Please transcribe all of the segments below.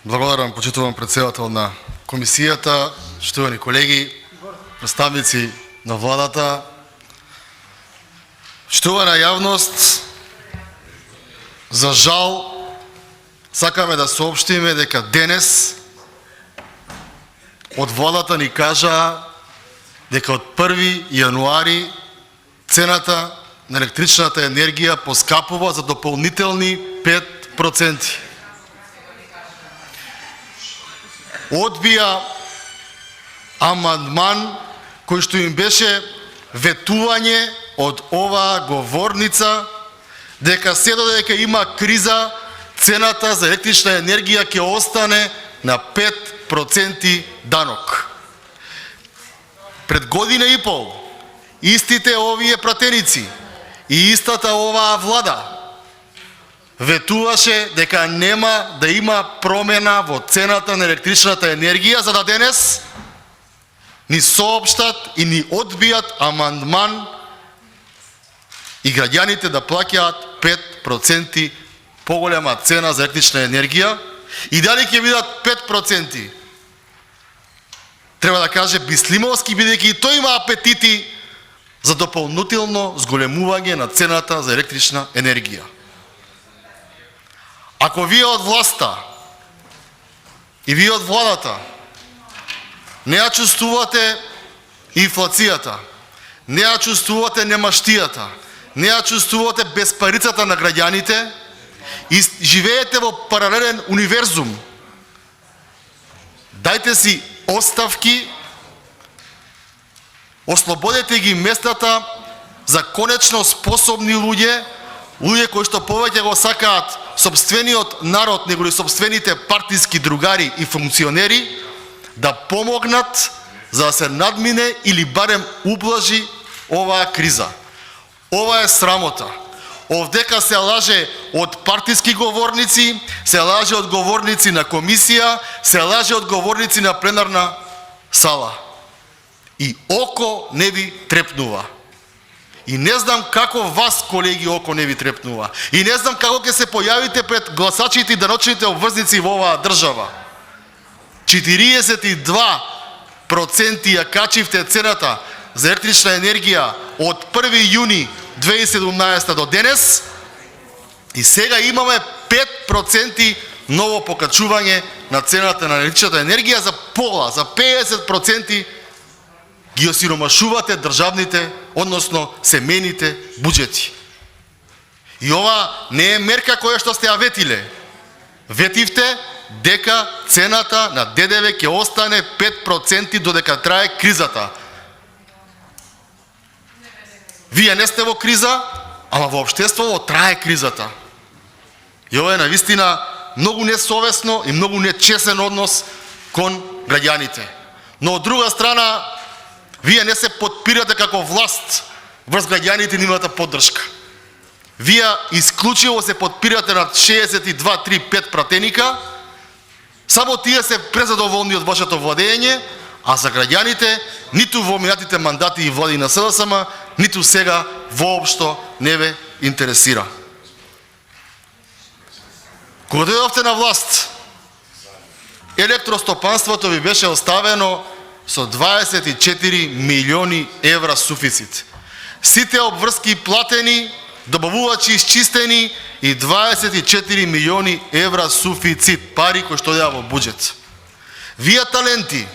Благодарам, почитувам председател на комисијата, штувани колеги, представници на владата, штувана јавност. За жал, сакаме да соопштиме дека денес од владата ни кажа дека од 1 јануари цената на електричната енергија поскапува за дополнителни 5%. Одбија амандман кој што им беше ветување од оваа говорница дека се додека има криза, цената за електрична енергија ќе остане на 5% данок. Пред година и пол истите овие пратеници и истата оваа влада ветуваше дека нема да има промена во цената на електричната енергија, за да денес ни соопштат и ни одбијат амандман и граѓаните да плаќаат 5% поголема цена за електрична енергија. И дали ќе бидат 5%? Треба да каже Бислимовски, бидејќи и тој има апетити за дополнително зголемување на цената за електрична енергија. Ако вие од власта и вие од владата не ја чувствувате инфлацијата, не ја чувствувате немаштијата, не ја чувствувате безпарицата на граѓаните и живеете во паралелен универзум, дајте си оставки, ослободете ги местата за конечно способни луѓе кои што повеќе го сакаат сопствениот народ него ли сопствените партиски другари и функционери да помогнат за да се надмине или барем ублажи оваа криза. Ова е срамота. Овдека се лаже од партиски говорници, се лаже од говорници на комисија, се лаже од говорници на пленарна сала. И око не ви трепнува. И не знам како вас, колеги, око не ви трепнува. И не знам како ќе се појавите пред гласачите и даночните обврзници во оваа држава. 42% ја качивте цената за електрична енергија од 1 јуни 2017 до денес и сега имаме 5% ново покачување на цената на електричната енергија за пола, за 50% ги осиромашувате државните, односно семејните буџети. И ова не е мерка која што сте ја ветиле. Ветивте дека цената на ДДВ ќе остане 5% додека трае кризата. Вие не сте во криза, ама во општеството трае кризата. И ова е навистина многу несовесно и многу нечесен однос кон граѓаните. Но од друга страна, вие не се подпирате како власт врз граѓаните нивната поддршка. Вие исклучиво се подпирате над 62-3-5 пратеника, само тие се презадоволни од вашето владење, а за граѓаните ниту во минатите мандати и влади на СДСМ, ниту сега воопшто не ве интересира. Кога дојдовте на власт, електростопанството ви беше оставено со 24 милиони евра суфицит. Сите обврски платени, добавувачи изчистени и 24 милиони евра суфицит, пари кои што одеа во буџет. Вие таленти,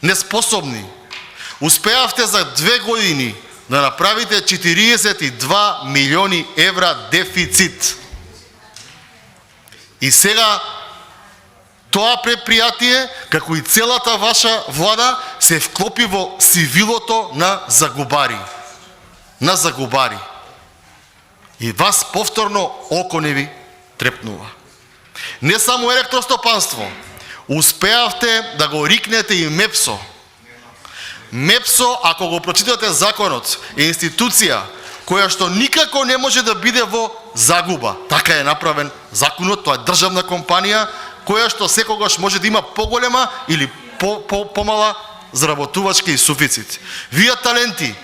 неспособни, успеавте за 2 години да направите 42 милиони евра дефицит. И сега тоа предпријатие, како и целата ваша влада, се вклопи во сивилото на загубари. На загубари. И вас повторно око не ви трепнува. Не само електростопанство, успеавте да го рикнете и МЕПСО. МЕПСО, ако го прочитате законот, е институција која што никако не може да биде во загуба. Така е направен законот, тоа е државна компанија, која што секогаш може да има поголема или помала заработувачка и суфицит. Вие таленти,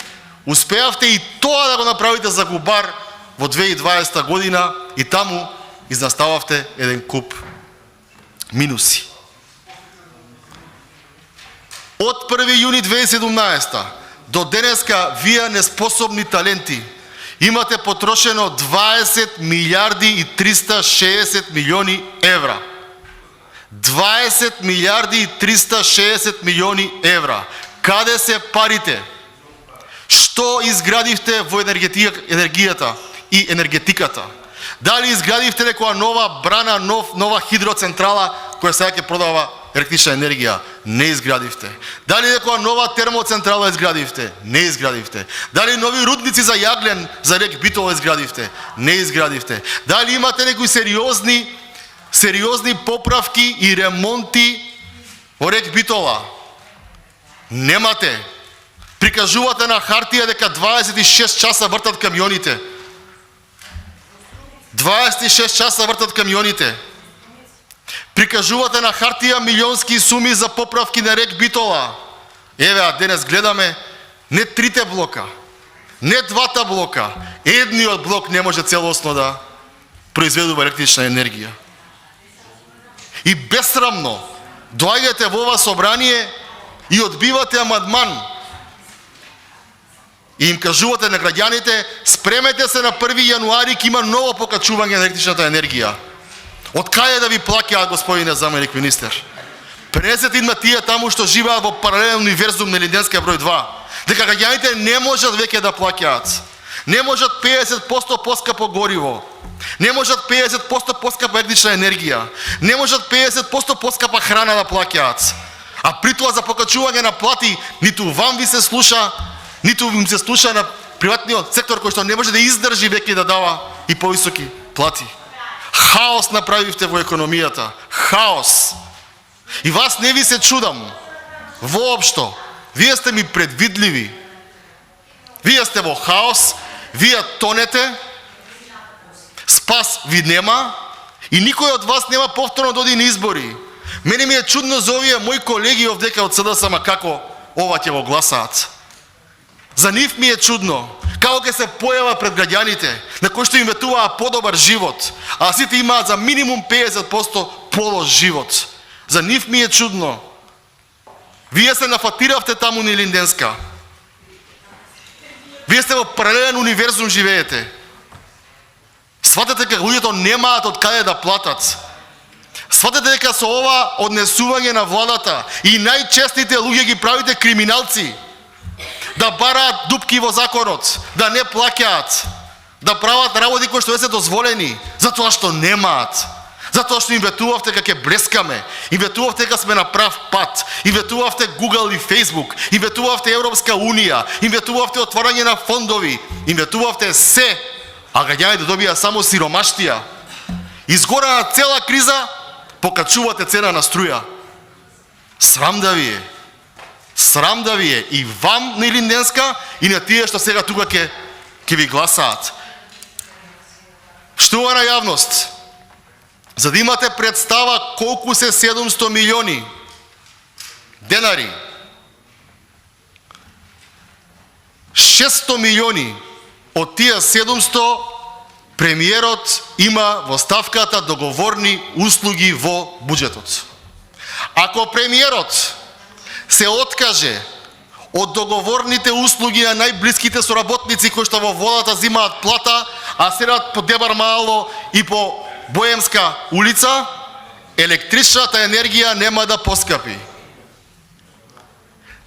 успеавте и тоа да го направите загубар во 2020 година и таму изнастававте еден куп минуси. От 1 юни 2017 до денеска вие неспособни таленти имате потрошено 20 милиарди и 360 милиони евра. 20 милиарди и 360 милиони евра. Каде се парите? Што изградивте во енергијата и енергетиката? Дали изградивте некоја нова брана, нова хидроцентрала која сега ќе продава електрична енергија? Не изградивте. Дали некоја нова термоцентрала изградивте? Не изградивте. Дали нови рудници за јаглен за рек Битола изградивте? Не изградивте. Дали имате некои сериозни поправки и ремонти во рек Битола? Немате. Прикажувате на хартија дека 26 часа вртат камионите. 26 часа вртат камионите. Прикажувате на хартија милионски суми за поправки на рек Битола. Еве, а денес гледаме не 3 блока, не 2 блока, едниот блок не може целосно да произведува електрична енергија. И безсрамно доаѓате во ова собрание и одбивате амандман и им кажувате на граѓаните: спремете се на 1 јануари, ќе има ново покачување на електричната енергија. Од каде да ви плаќаат, господине заменик министер? Пренесете им на тие таму што живеат во паралелен универзум на Линденска број 2, дека граѓаните не можат веќе да плаќаат. Не можат 50% поскапо гориво. Не можат 50% поскапа електрична енергија. Не можат 50% поскапа храна да плаќаат. А при тоа за покачување на плати ниту вам ви се слуша, ниту им се слуша на приватниот сектор кој што не може да издржи веќе да дава и повисоки плати. Хаос направивте во економијата. Хаос. И вас не ви се чудам. Воопшто. Вие сте ми предвидливи. Вие сте во хаос, вие тонете, спас ви нема и никој од вас нема повторно да оди на избори. Мене ми е чудно за овие мои колеги овдека од СДСМ како ова ќе го гласаат. За нив ми е чудно како ќе се појава пред граѓаните на кои што им ветуваа подобар живот, а сите имаат за минимум 50% полош живот. За нив ми е чудно. Вие се нафатиравте таму на Линденска. Вие сте во паралелен универзум живеете. Сватете дека луѓето немаат од каде да платат. Сватете дека со ова однесување на владата и најчестните луѓе ги правите криминалци. Да бараат дупки во законот, да не плаќаат, да прават работи кои што не се дозволени, затоа што немаат. Затоа што им ветувавте дека ќе блескаме, им ветувавте дека сме на прав пат, им ветувавте Google и Facebook, им ветувавте Европска Унија, им ветувавте отварање на фондови, им ветувавте се, а граѓаните добија само сиромаштија. Изгора на цела криза покачувате цена на струја. Срам да ви е. Срам да ви е и вам на Линденска и на тие што сега тука ќе ви гласаат. Штувана јавност, за да имате представа колку се 700 милиони денари, 600 милиони од тие 700 премиерот има во ставката договорни услуги во буџетот. Ако премиерот се откаже од договорните услуги на најблиските соработници кои што во владата зимаат плата, а седат по Дебар Мало и по Боемска улица, електричната енергија нема да поскапи.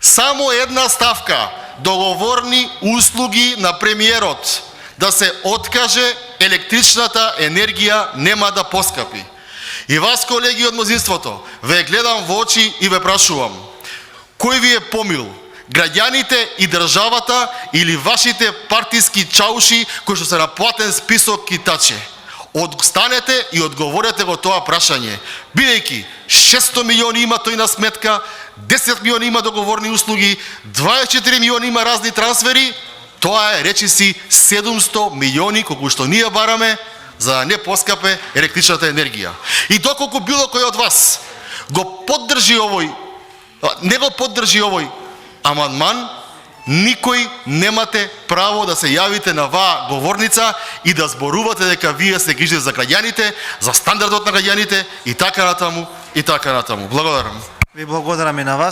Само една ставка, договорни услуги на премиерот, да се откаже, електричната енергија нема да поскапи. И вас, колеги од мнозинството, ве гледам во очи и ве прашувам: кој ви е помил? Граѓаните и државата или вашите партиски чауши кои што се на платен список китаче? Останете и одговорете во тоа прашање, бидејќи 600 милиони има тој на сметка, 10 милиони има договорни услуги, 24 милиони има разни трансфери, тоа е речиси 700 милиони колку што ние бараме за да не поскапе електричната енергија. И доколку било кој од вас го поддржи овој, не го поддржи овој амандман, никој немате право да се јавите на ваа говорница и да зборувате дека вие се грижите за граѓаните, за стандардот на граѓаните и така натаму и така натаму. Благодарам. Ви благодарам и на вас.